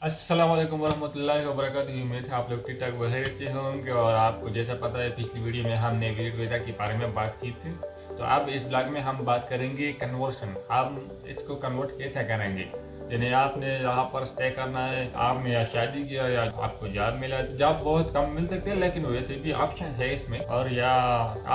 अस्सलाम वालेकुम वरहमतुल्लाहि वबरकातुहू। उम्मीद है आप लोग ठीक ठाक खैरियत से होंगे। और आपको जैसा पता है, पिछली वीडियो में हमने विजिट वीज़ा के बारे में बात की थी। तो अब इस ब्लॉग में हम बात करेंगे कन्वर्शन। हम इसको कन्वर्ट कैसे करेंगे। यानी आपने यहाँ पर स्टे करना है, आपने या शादी किया या आपको जॉब मिला है। तो जॉब बहुत कम मिल सकते हैं, लेकिन वैसे भी ऑप्शन है इसमें। और या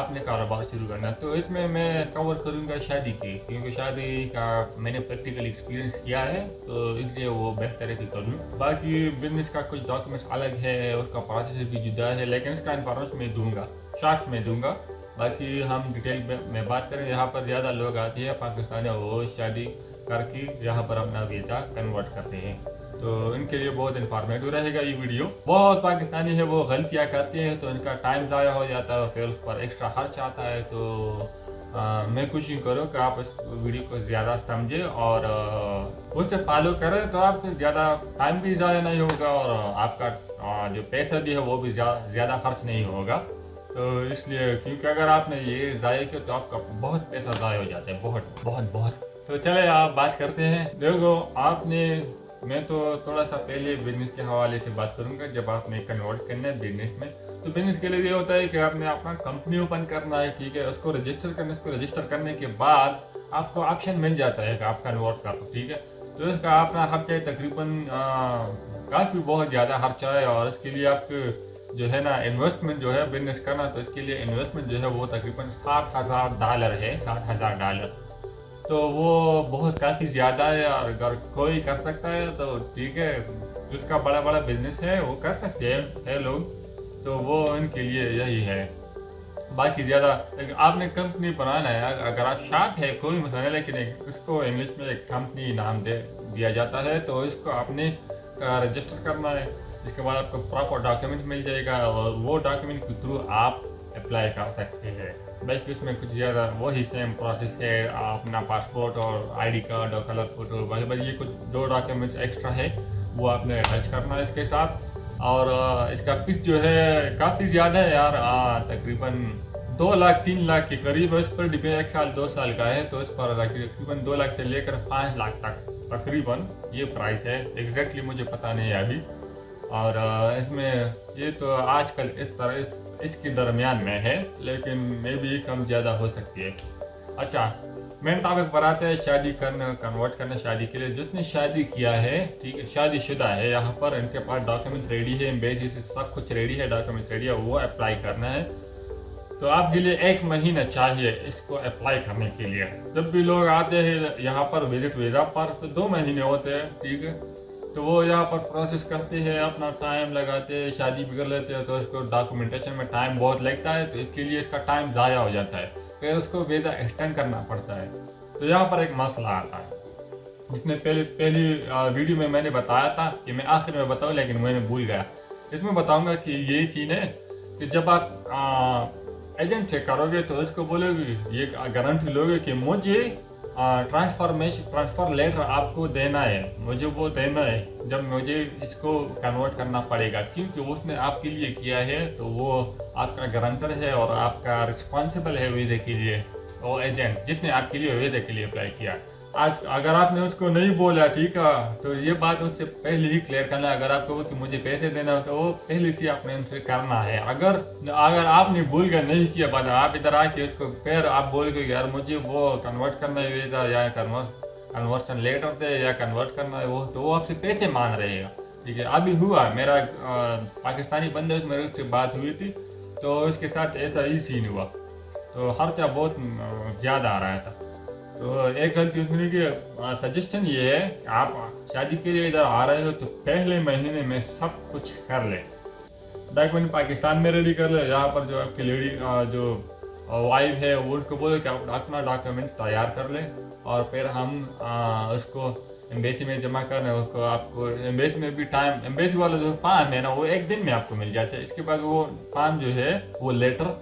आपने कारोबार शुरू करना है, तो इसमें मैं कवर करूँगा शादी की, क्योंकि शादी का मैंने प्रैक्टिकल एक्सपीरियंस किया है, तो इसलिए वो बेहतर है कि कर लूँ। बाकी बिजनेस का कुछ डॉक्यूमेंट्स अलग है, उसका प्रोसेस भी जुदा है, लेकिन इसका इन्फॉर्मेशन मैं दूंगा, शॉर्ट में दूंगा। बाकी हम डिटेल में बात करें। यहाँ पर ज़्यादा लोग आते हैं पाकिस्तानी, वो शादी करके यहाँ पर अपना वीज़ा कन्वर्ट करते हैं। तो इनके लिए बहुत इन्फॉर्मेटिव रहेगा ये वीडियो। बहुत पाकिस्तानी है वो गलतियाँ करते हैं, तो इनका टाइम ज़ाया हो जाता है और फिर उस पर एक्स्ट्रा खर्च आता है। तो मैं कोशिश करूँ कि आप इस वीडियो को ज़्यादा समझें और उससे फॉलो करें, तो आपको ज़्यादा टाइम भी ज़ाया नहीं होगा और आपका जो पैसा भी है वो भी ज़्यादा खर्च नहीं होगा। तो इसलिए, क्योंकि अगर आपने ये ज़ाया किया तो आपका बहुत पैसा ज़ाया हो जाता है, बहुत बहुत बहुत। तो चले आप बात करते हैं। देखो, आपने मैं तो थोड़ा सा पहले बिजनेस के हवाले से बात करूंगा। जब आपने कन्वर्ट करना है बिजनेस में, तो बिजनेस के लिए ये होता है कि आपने अपना कंपनी ओपन करना है, ठीक है। उसको रजिस्टर करना है, उसको रजिस्टर करने के बाद आपको ऑप्शन मिल जाता है कि आप कन्वर्ट कर लो, ठीक है। तो इसका अपना खर्चा है तकरीबन काफ़ी बहुत ज़्यादा खर्चा है। और इसके लिए आपको जो है ना इन्वेस्टमेंट जो है बिजनेस करना, तो इसके लिए इन्वेस्टमेंट जो है वो तकरीबन $60,000 है, $60,000। तो वो बहुत काफ़ी ज़्यादा है, और अगर कोई कर सकता है तो ठीक है। जिसका बड़ा बड़ा बिजनेस है वो कर सकते हैं लोग, तो वो इनके लिए यही है। बाकी ज़्यादा, लेकिन आपने कंपनी बनाना है, अगर आप शॉप है कोई मसला नहीं, लेकिन इसको इंग्लिश में एक कंपनी नाम दे दिया जाता है। तो इसको आपने रजिस्टर करना है। इसके बाद आपको प्रॉपर डॉक्यूमेंट मिल जाएगा, और वो डॉक्यूमेंट के थ्रू आप अप्लाई कर सकते हैं। बाकी उसमें कुछ ज़्यादा वही सेम प्रोसेस है, अपना पासपोर्ट और आईडी कार्ड और कलर फोटो, बस ये कुछ दो डॉक्यूमेंट्स एक्स्ट्रा है, वो आपने अटैच करना है इसके साथ। और इसका फीस जो है काफ़ी ज़्यादा है यार, तकरीबन 2 लाख 3 लाख के करीब है। इस पर डिपेंड, 1 साल 2 साल का है, तो इस पर तकरीबन 2 लाख से लेकर 5 लाख तक तकरीबन ये प्राइस है। एग्जैक्टली मुझे पता नहीं है अभी। और इसमें ये तो आजकल इस तरह इसके दरमियान में है, लेकिन मे भी कम ज़्यादा हो सकती है। अच्छा, मेन टॉपिक पर आते हैं, शादी करना, कन्वर्ट करना शादी के लिए। जिसने शादी किया है, ठीक है, शादीशुदा है, यहाँ पर इनके पास डॉक्यूमेंट रेडी है, एम्बेसी से सब कुछ रेडी है, डॉक्यूमेंट रेडी है, वो अप्लाई करना है। तो आपके लिए 1 महीना चाहिए इसको अप्लाई करने के लिए। जब भी लोग आते हैं यहाँ पर विजिट वीज़ा पर, तो 2 महीने होते हैं, ठीक है। तो वो यहाँ पर प्रोसेस करते हैं, अपना टाइम लगाते हैं, शादी भी कर लेते हैं, तो इसको डॉक्यूमेंटेशन में टाइम बहुत लगता है, तो इसके लिए इसका टाइम ज़ाया हो जाता है, फिर उसको वीज़ा एक्सटेंड करना पड़ता है। तो यहाँ पर एक मसला आता है, जिसने पहली वीडियो में मैंने बताया था कि मैं आखिर में बताऊँ, लेकिन मैंने भूल गया। इसमें बताऊँगा कि यही सीन है कि जब आप एजेंट चेक करोगे, तो इसको बोलोगे, ये गारंटी लोगे कि मुझे ट्रांसफ़र लेटर आपको देना है, मुझे वो देना है जब मुझे इसको कन्वर्ट करना पड़ेगा, क्योंकि उसने आपके लिए किया है, तो वो आपका गारंटर है और आपका रिस्पॉन्सिबल है वीज़े के लिए। और एजेंट जिसने आपके लिए वीज़े के लिए अप्लाई किया, आज अगर आपने उसको नहीं बोला, ठीक है, तो ये बात उससे पहले ही क्लियर करना है। अगर आपको कि मुझे पैसे देना हो, तो वो पहले से आपने उनसे करना है। अगर अगर आपने भूल कर नहीं किया बात, आप इधर आके उसको फिर आप बोल के यार मुझे वो कन्वर्ट करना है वीज़ा, या कन्वर्सन लेटर दे, या कन्वर्ट करना है वो, तो वो आपसे पैसे मांग रहेगा, ठीक है। अभी हुआ मेरा पाकिस्तानी बंदे मेरे उससे बात हुई थी, तो उसके साथ ऐसा ही सीन हुआ, तो खर्चा बहुत ज़्यादा आ रहा था। तो एक गलती उसने की, सजेशन ये है कि आप शादी के लिए इधर आ रहे हो, तो पहले महीने में सब कुछ कर ले, डॉक्यूमेंट पाकिस्तान में रेडी कर ले। यहाँ पर जो आपकी लेडी जो वाइफ है, वो उसको बोले कि आप अपना डॉक्यूमेंट तैयार कर ले, और फिर हम उसको एम्बेसी में जमा करना है। उसको आपको एम्बेसी में भी टाइम, एम्बेसी वाला जो फॉर्म है ना, वो 1 दिन में आपको मिल जाता है। इसके बाद वो फॉर्म जो है, वो लेटर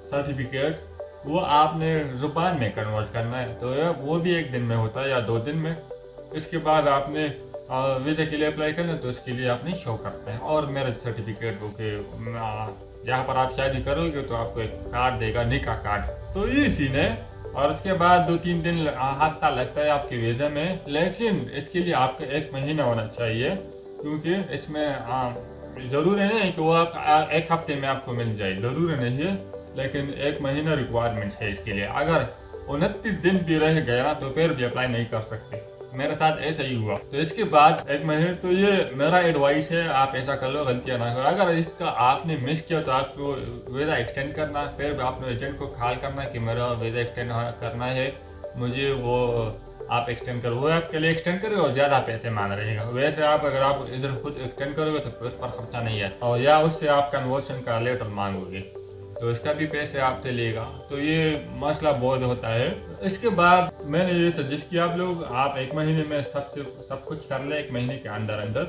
सर्टिफिकेट, वो आपने ज़ुबान में कन्वर्ट करना है, तो वो भी 1 दिन में होता है या 2 दिन में। इसके बाद आपने वीज़ा के लिए अप्लाई करना है, तो इसके लिए आपने शो करते हैं, और मैरिज सर्टिफिकेट हो के जहाँ पर आप शादी करोगे, तो आपको एक कार्ड देगा, निकाह कार्ड। तो ये सीन है। और उसके बाद 2-3 दिन हफ्ता लगता है आपके वीज़ा में, लेकिन इसके लिए आपका 1 महीना होना चाहिए। क्योंकि इसमें ज़रूरी नहीं है कि वो आप एक हफ्ते में आपको मिल जाए, ज़रूरी नहीं है, लेकिन 1 महीना रिक्वायरमेंट है इसके लिए। अगर 29 दिन भी रह गया तो फिर भी अप्लाई नहीं कर सकते। मेरे साथ ऐसा ही हुआ। तो इसके बाद 1 महीने, तो ये मेरा एडवाइस है, आप ऐसा कर लो, गलतियाँ ना करो। अगर इसका आपने मिस किया तो आपको वीज़ा एक्सटेंड करना, फिर आपने एजेंट को कॉल करना कि मेरा वीज़ा एक्सटेंड करना है, मुझे वो आप एक्सटेंड करो। वो आपके लिए एक्सटेंड करेगा और ज़्यादा पैसे मांग रहेगा। वैसे आप अगर आप इधर खुद एक्सटेंड करोगे तो उस पर खर्चा नहीं है, और या उससे आप कन्वर्शन का लेटर मांगोगे तो इसका भी पैसे आपसे लेगा। तो ये मसला बहुत होता है। इसके बाद मैंने ये सजेस्ट किया, आप 1 महीने में सब कुछ कर ले, 1 महीने के अंदर अंदर।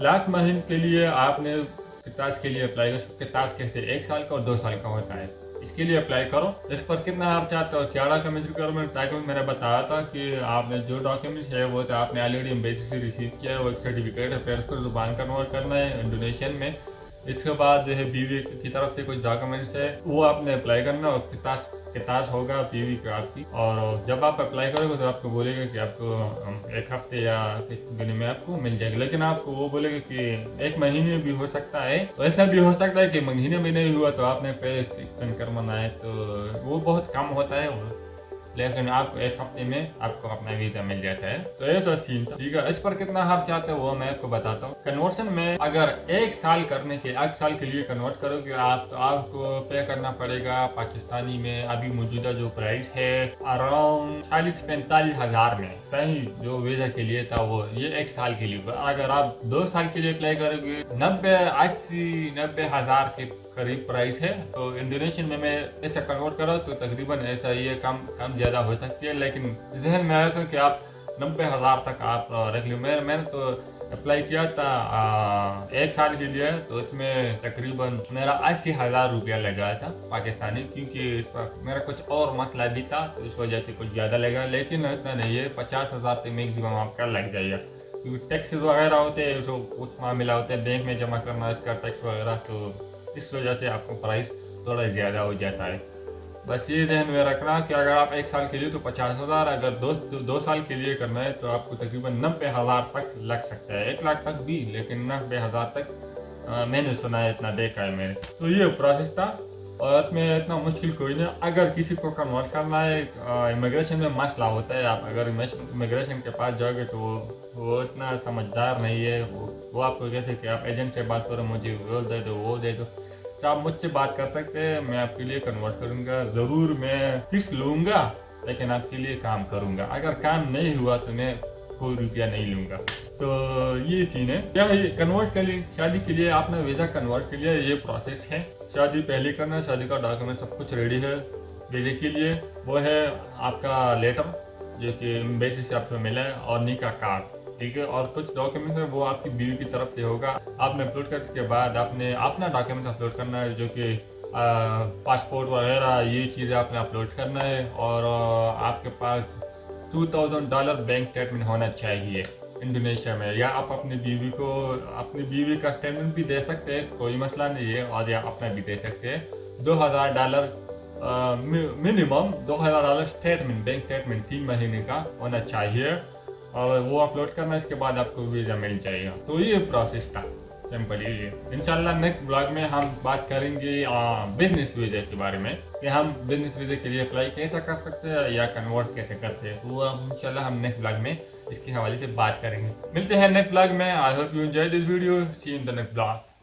लास्ट महीने के लिए आपने कितास के लिए अप्लाई करो। कितास कहते हैं 1 साल का और 2 साल का होता है। इसके लिए अप्लाई करो। इस पर कितना खर्चा आता है और क्या डॉक्यूमेंट्स रिक्वायरमेंट, डॉक्यूमेंट मैंने बताया था कि आपने जो डॉक्यूमेंट्स है वो तो आपने ऑलरेडी एम्बेसी से रिसीव किया है, वो एक सर्टिफिकेट है, फिर उसको जुबान कन्वर्ट करना है इंडोनेशियन में। इसके बाद जो है बीवी की तरफ से कुछ डॉक्यूमेंट्स है वो आपने अप्लाई करना, और कितास होगा बीवी का आपकी। और जब आप अप्लाई करोगे तो आपको बोलेगा कि आपको 1 हफ्ते या 1 दिन में आपको मिल जाएगा, लेकिन आपको वो बोलेगा कि 1 महीने भी हो सकता है। वैसा भी हो सकता है कि महीने में नहीं हुआ तो आपने पे एक्सटेंड करवाना है, तो वो बहुत कम होता है वो, लेकिन आपको 1 हफ्ते में आपको अपना वीजा मिल जाता है। तो ऐसा सीन था, ठीक है। इस पर कितना खर्च आता है वो मैं आपको बताता हूँ। कन्वर्शन में अगर 1 साल के लिए कन्वर्ट करोगे आप, तो आपको पे करना पड़ेगा पाकिस्तानी में अभी मौजूदा जो प्राइस है अराउंड 40-45 हज़ार में। सही जो वीजा के लिए था वो, ये 1 साल के लिए। अगर आप 2 साल के लिए अप्लाई करोगे 90 हज़ार के करीब प्राइस है। तो इंडोनेशियन में मैं ऐसा कन्वर्ट करो तो तकरीबन ऐसा ये कम ज़्यादा हो सकती है, लेकिन जहन में आया था कि आप 90 हज़ार तक आप रख लो। मैंने तो अप्लाई किया था 1 साल के लिए, तो इसमें तकरीबन मेरा 80 हज़ार रुपया लगा था पाकिस्तानी, क्योंकि इस पर मेरा कुछ और मसला भी था तो इस वजह से कुछ ज़्यादा लगा, लेकिन इतना नहीं है। 50 हज़ार से मैक्सिमम आपका लग जाएगा, क्योंकि टैक्सेस वगैरह होते हैं, जो कुछ मामला होते हैं बैंक में जमा करना, इसका टैक्स वगैरह, तो इस वजह से आपको प्राइस थोड़ा ज़्यादा हो जाता है। बस ये ध्यान में रखना कि अगर आप 1 साल के लिए तो 50 हज़ार, अगर दो साल के लिए करना है तो आपको तकरीबन 90 हज़ार तक लग सकता है, 1 लाख तक भी, लेकिन 90 हज़ार तक मैंने सुना है, इतना देखा है मैंने। तो ये प्रोसेस था, और इसमें इतना मुश्किल कोई नहीं। अगर किसी को कन्वर्ट करना है, इमिग्रेशन में मसला होता है, आप अगर इमिग्रेशन के पास जाओगे तो वो इतना समझदार नहीं है। वो आपको कहते हैं कि आप एजेंट से बात करो, मुझे वो दे दो वो दे दो। तो आप मुझसे बात कर सकते हैं, मैं आपके लिए कन्वर्ट करूँगा। ज़रूर मैं फीस लूँगा, लेकिन आपके लिए काम करूँगा। अगर काम नहीं हुआ तो मैं कोई रुपया नहीं लूँगा। तो ये सीन है। क्या है कन्वर्ट के लिए, शादी के लिए आपने वीज़ा कन्वर्ट के लिए ये प्रोसेस है। शादी पहले करना, शादी का डॉक्यूमेंट सब कुछ रेडी है वीज़े के लिए। वो है आपका लेटर जो कि एम्बेसी से आपको मिला है, और निकाह कार्ड, ठीक है। और कुछ डॉक्यूमेंट है वो आपकी बीवी की तरफ से होगा। आपने अपलोड करने के बाद आपने अपना डॉक्यूमेंट अपलोड करना है, जो कि पासपोर्ट वगैरह ये चीज़ें आपने अपलोड करना है। और आपके पास $2000 बैंक स्टेटमेंट होना चाहिए इंडोनेशिया में, या आप अपनी बीवी का स्टेटमेंट भी दे सकते हैं, कोई मसला नहीं है, और या अपना भी दे सकते हैं। $2000 मिनिमम $2000 स्टेटमेंट, बैंक स्टेटमेंट 3 महीने का होना चाहिए, और वो अपलोड करना। इसके बाद आपको वीज़ा मिल जाएगा। तो ये प्रोसेस था सिंपल ये। इंशाल्लाह नेक्स्ट ब्लॉग में हम बात करेंगे बिजनेस वीज़ा के बारे में, कि हम बिजनेस वीज़ा के लिए अप्लाई कैसे कर सकते हैं या कन्वर्ट कैसे करते हैं। तो इंशाल्लाह हम नेक्स्ट ब्लॉग में इसके हवाले से बात करेंगे। मिलते हैं नेक्स्ट ब्लॉग में। I hope you enjoy this video. See in the next blog.